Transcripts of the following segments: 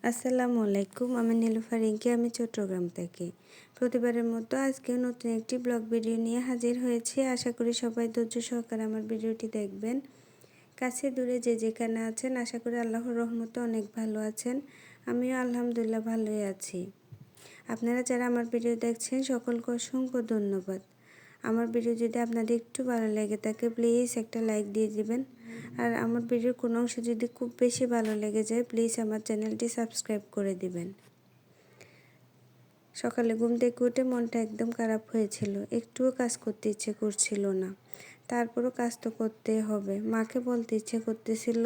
আসসালামু আলাইকুম, আমি নীলুফার রিঙ্কি, আমি চট্টগ্রাম থেকে। প্রতিবারের মতো আজকেও নতুন একটি ব্লগ ভিডিও নিয়ে হাজির হয়েছি। আশা করি সবাই ধৈর্য সহকারে আমার ভিডিওটি দেখবেন। কাছে দূরে যে যেখানে আছেন, আশা করি আল্লাহর রহমতে অনেক ভালো আছেন। আমিও আলহামদুলিল্লাহ ভালোই আছি। আপনারা যারা আমার ভিডিও দেখছেন সকলকে অসংখ্য ধন্যবাদ। আমার ভিডিও যদি আপনাদের একটু ভালো লেগে থাকে প্লিজ একটা লাইক দিয়ে দিবেন। আর আমার ভিডিওর কোনো অংশ যদি খুব বেশি ভালো লেগে যায় প্লিজ আমার চ্যানেলটি সাবস্ক্রাইব করে দিবেন। সকালে ঘুম থেকে উঠে মনটা একদম খারাপ হয়েছিল, একটুও কাজ করতে ইচ্ছে করছিল না। তারপরও কাজ তো করতেই হবে। মাকে বলতে ইচ্ছে করতেছিল,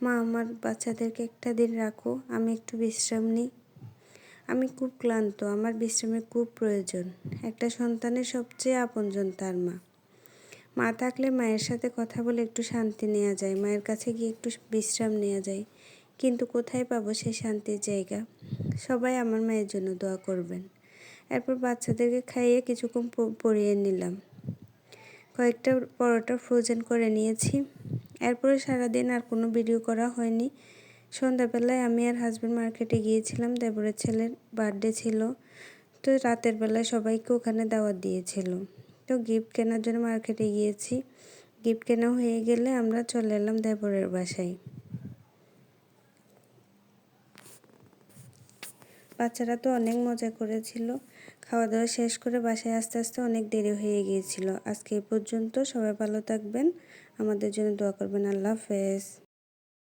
মা আমার বাচ্চাদেরকে একটা দিন রাখো, আমি একটু বিশ্রাম নিই। আমি খুব ক্লান্ত, আমার বিশ্রামের খুব প্রয়োজন। একটা সন্তানের সবচেয়ে আপনজন তার মা। মা থাকলে মায়ের সাথে কথা বলে একটু শান্তি নেওয়া যায়, মায়ের কাছে গিয়ে একটু বিশ্রাম নেওয়া যায়। কিন্তু কোথায় পাবো সেই শান্তির জায়গা? সবাই আমার মায়ের জন্য দোয়া করবেন। এরপর বাচ্চাদেরকে খাইয়ে কিছুক্ষণ পরিয়ে নিলাম। কয়েকটা পরোটা ফ্রোজেন করে নিয়েছি। এরপরে সারাদিন আর কোনো ভিডিও করা হয়নি। সন্ধ্যাবেলায় আমি আর হাজব্যান্ড মার্কেটে গিয়েছিলাম, দেবরের ছেলের বার্থডে ছিল। তো রাতের বেলায় সবাইকে ওখানে দাওয়াত দিয়েছিল। তো গিফট কেনার জন্য মার্কেটে গিয়েছি। গিফট কেনা হয়ে গেলে আমরা চলে এলাম দেবরের বাসায়। বাচ্চারা তো অনেক মজা করেছিল। খাওয়া দাওয়া শেষ করে বাসায় আস্তে আস্তে অনেক দেরি হয়ে গিয়েছিল। আজকে এই পর্যন্ত, সবাই ভালো থাকবেন, আমাদের জন্য দোয়া করবেন। আল্লাহ হাফেজ।